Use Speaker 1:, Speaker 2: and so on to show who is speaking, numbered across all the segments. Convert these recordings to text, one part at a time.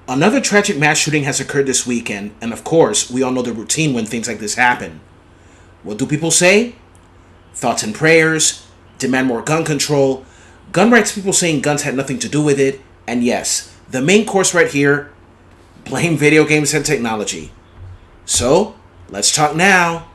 Speaker 1: Another tragic mass shooting has occurred this weekend, and of course, we all know the routine when things like this happen. What do people say? Thoughts and prayers, demand more gun control, gun rights people saying guns had nothing to do with it, and yes, the main course right here, blame video games and technology. So, let's talk now.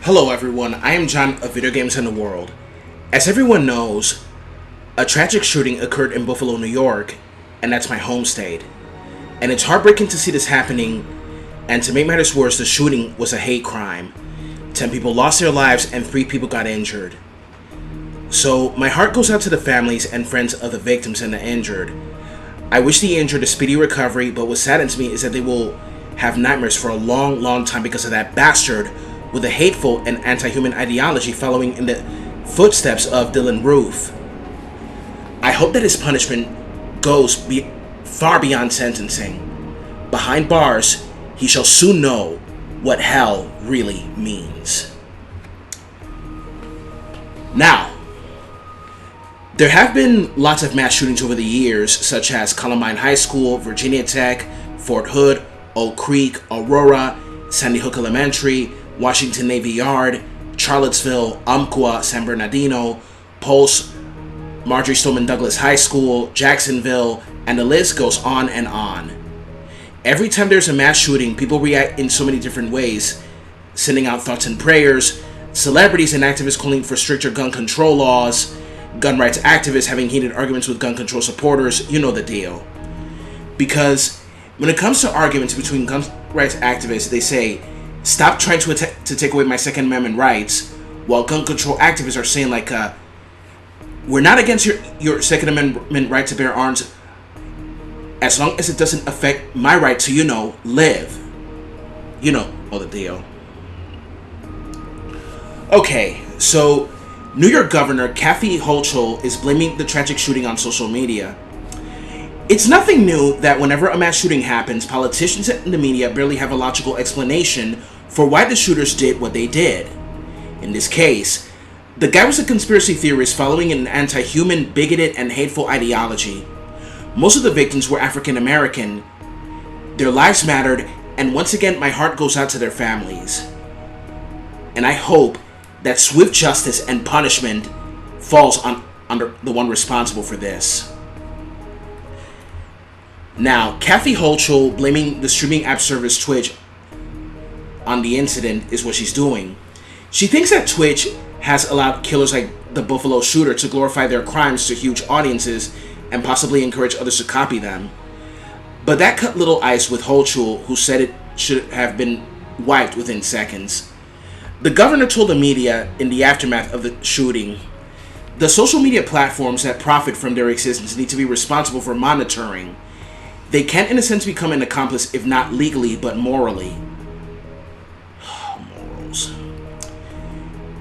Speaker 1: Hello everyone, I am John of Video Games in the World. As everyone knows, a tragic shooting occurred in Buffalo, New York, and that's my home state. And it's heartbreaking to see this happening, and to make matters worse, the shooting was a hate crime. 10 people lost their lives and 3 people got injured. So, my heart goes out to the families and friends of the victims and the injured. I wish the injured a speedy recovery, but what saddens me is that they will have nightmares for a long time because of that bastard with a hateful and anti-human ideology following in the footsteps of Dylan Roof. I hope that his punishment goes far beyond sentencing. Behind bars, he shall soon know what hell really means. Now, there have been lots of mass shootings over the years, such as Columbine High School, Virginia Tech, Fort Hood, Oak Creek, Aurora, Sandy Hook Elementary, Washington Navy Yard, Charlottesville, Umpqua, San Bernardino, Pulse, Marjorie Stoneman Douglas High School, Jacksonville, and the list goes on and on. Every time there's a mass shooting, people react in so many different ways, sending out thoughts and prayers, celebrities and activists calling for stricter gun control laws, gun rights activists having heated arguments with gun control supporters, you know the deal. Because when it comes to arguments between gun rights activists, they say, stop trying to take away my Second Amendment rights, while gun control activists are saying we're not against your Second Amendment right to bear arms as long as it doesn't affect my right to, live. You know the deal. Okay, so New York Governor Kathy Hochul is blaming the tragic shooting on social media. It's nothing new that whenever a mass shooting happens, politicians and the media barely have a logical explanation for why the shooters did what they did. In this case, the guy was a conspiracy theorist following an anti-human, bigoted, and hateful ideology. Most of the victims were African American. Their lives mattered, and once again, my heart goes out to their families. And I hope that swift justice and punishment falls under the one responsible for this. Now, Kathy Hochul blaming the streaming app service Twitch on the incident is what she's doing. She thinks that Twitch has allowed killers like the Buffalo shooter to glorify their crimes to huge audiences and possibly encourage others to copy them. But that cut little ice with Hochul, who said it should have been wiped within seconds. The governor told the media in the aftermath of the shooting, the social media platforms that profit from their existence need to be responsible for monitoring. They can, in a sense, become an accomplice, if not legally, but morally. Morals.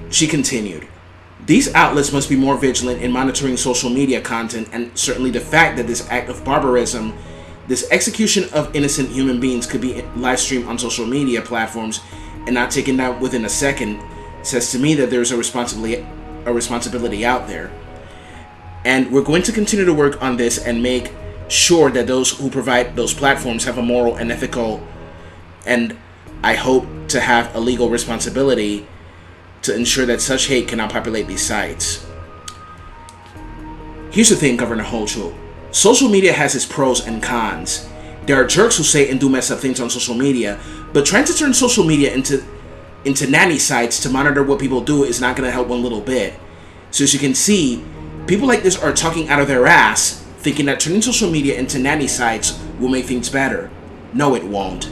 Speaker 1: She continued, these outlets must be more vigilant in monitoring social media content, and certainly the fact that this act of barbarism, this execution of innocent human beings, could be live streamed on social media platforms and not taken down within a second, says to me that there's a responsibility out there. And we're going to continue to work on this and make sure that those who provide those platforms have a moral and ethical, and I hope to have a legal responsibility to ensure that such hate cannot populate these sites. Here's the thing, Governor Hochul. Social media has its pros and cons. There are jerks who say and do mess up things on social media, but trying to turn social media into nanny sites to monitor what people do is not going to help one little bit. So as you can see, people like this are talking out of their ass, thinking that turning social media into nanny sites will make things better. No, it won't.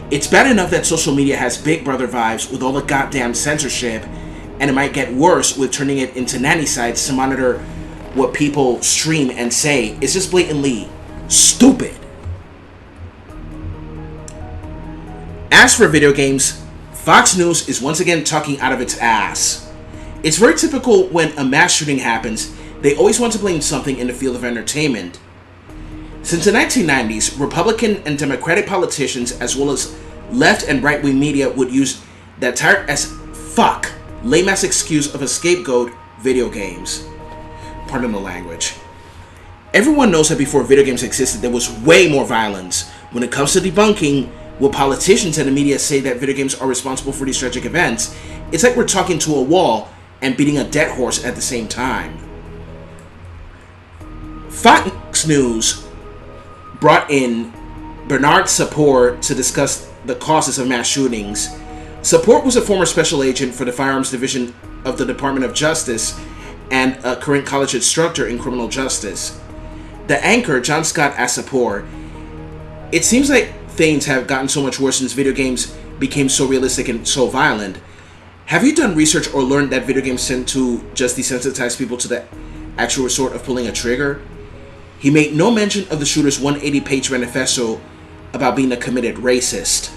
Speaker 1: It's bad enough that social media has Big Brother vibes with all the goddamn censorship, and it might get worse with turning it into nanny sites to monitor what people stream and say. It's just blatantly stupid. As for video games, Fox News is once again talking out of its ass. It's very typical when a mass shooting happens, they always want to blame something in the field of entertainment. Since the 1990s, Republican and Democratic politicians, as well as left and right-wing media, would use that tired as fuck, lame-ass excuse of a scapegoat, video games. Pardon the language. Everyone knows that before video games existed, there was way more violence. When it comes to debunking what politicians and the media say that video games are responsible for these tragic events, it's like we're talking to a wall and beating a dead horse at the same time. Fox News brought in Bernard Sapor to discuss the causes of mass shootings. Sapor was a former special agent for the Firearms Division of the Department of Justice and a current college instructor in criminal justice. The anchor, John Scott, asked Sapor, "It seems like things have gotten so much worse since video games became so realistic and so violent. Have you done research or learned that video games tend to just desensitize people to the actual resort of pulling a trigger?" He made no mention of the shooter's 180-page manifesto about being a committed racist.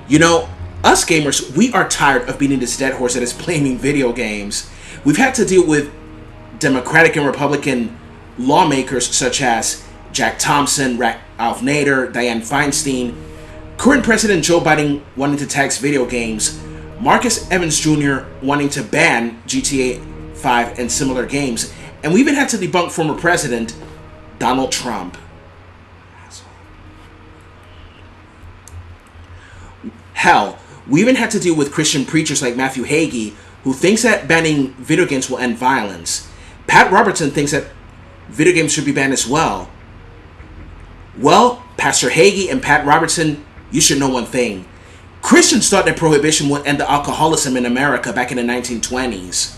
Speaker 1: You know, us gamers, we are tired of beating this dead horse that is blaming video games. We've had to deal with Democratic and Republican lawmakers such as Jack Thompson, Ralph Nader, Dianne Feinstein, current President Joe Biden wanting to tax video games, Marcus Evans Jr. wanting to ban GTA 5 and similar games, and we even had to debunk former President Donald Trump. Hell, we even had to deal with Christian preachers like Matthew Hagee, who thinks that banning video games will end violence. Pat Robertson thinks that video games should be banned as well. Well, Pastor Hagee and Pat Robertson, you should know one thing. Christians thought that prohibition would end the alcoholism in America back in the 1920s.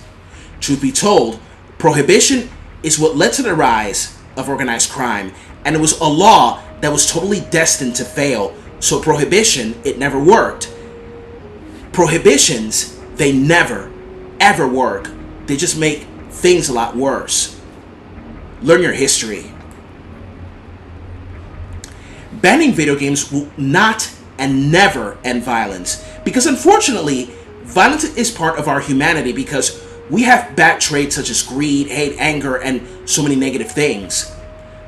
Speaker 1: Truth be told, prohibition is what led to the rise of organized crime, and it was a law that was totally destined to fail. So prohibition, it never worked. Prohibitions, they never, ever work. They just make things a lot worse. Learn your history. Banning video games will not and never end violence, because unfortunately, violence is part of our humanity because we have bad traits such as greed, hate, anger, and so many negative things.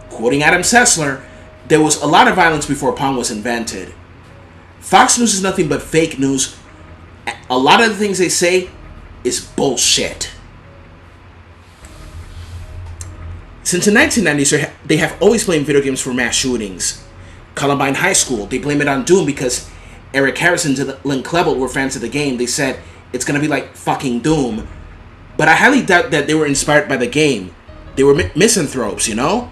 Speaker 1: Quoting Adam Sessler, there was a lot of violence before Pong was invented. Fox News is nothing but fake news. A lot of the things they say is bullshit. Since the 1990s, they have always blamed video games for mass shootings. Columbine High School, they blame it on Doom because Eric Harrison and Lynn Klebold were fans of the game. They said it's going to be like fucking Doom. But I highly doubt that they were inspired by the game. They were misanthropes, you know?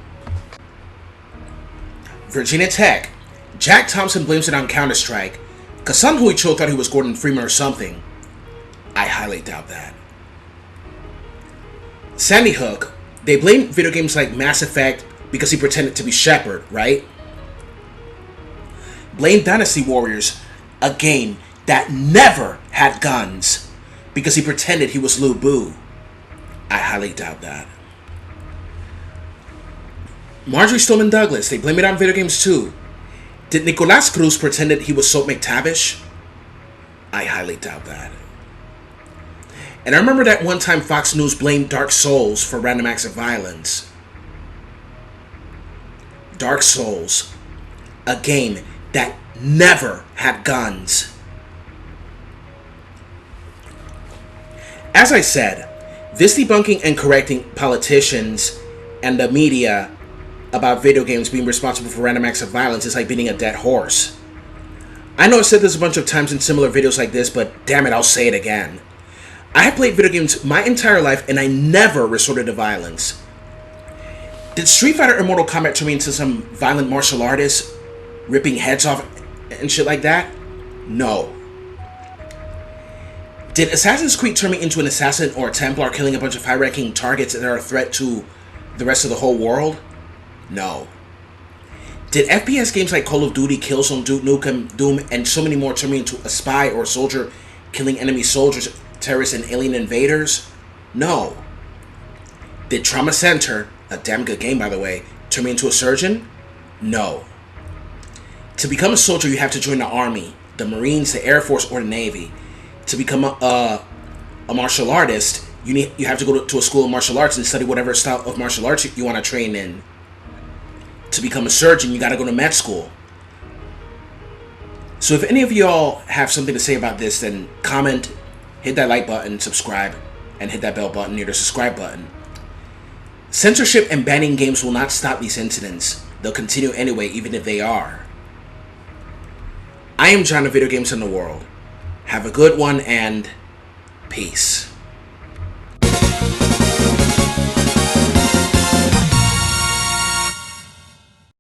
Speaker 1: Virginia Tech, Jack Thompson blames it on Counter-Strike because some Hochul thought he was Gordon Freeman or something. I highly doubt that. Sandy Hook, they blame video games like Mass Effect because he pretended to be Shepard, right? Blame Dynasty Warriors, a game that never had guns, because he pretended he was Lu Bu. I highly doubt that. Marjorie Stoneman Douglas, they blame it on video games too. Did Nicolas Cruz pretended he was Soap McTavish? I highly doubt that. And I remember that one time Fox News blamed Dark Souls for random acts of violence. Dark Souls, a game that never had guns. As I said, this debunking and correcting politicians and the media about video games being responsible for random acts of violence is like beating a dead horse. I know I've said this a bunch of times in similar videos like this, but damn it, I'll say it again. I have played video games my entire life and I never resorted to violence. Did Street Fighter or Mortal Kombat turn me into some violent martial artist, ripping heads off and shit like that? No. Did Assassin's Creed turn me into an assassin or a Templar killing a bunch of high-ranking targets that are a threat to the rest of the whole world? No. Did FPS games like Call of Duty, Killzone, Duke Nukem, Doom, and so many more turn me into a spy or a soldier killing enemy soldiers, terrorists, and alien invaders? No. Did Trauma Center, a damn good game by the way, turn me into a surgeon? No. To become a soldier, you have to join the Army, the Marines, the Air Force, or the Navy. To become a martial artist, you have to go to a school of martial arts and study whatever style of martial arts you want to train in. To become a surgeon, you got to go to med school. So if any of y'all have something to say about this, then comment, hit that like button, subscribe, and hit that bell button near the subscribe button. Censorship and banning games will not stop these incidents. They'll continue anyway, even if they are. I am John of Video Games in the World. Have a good one, and peace.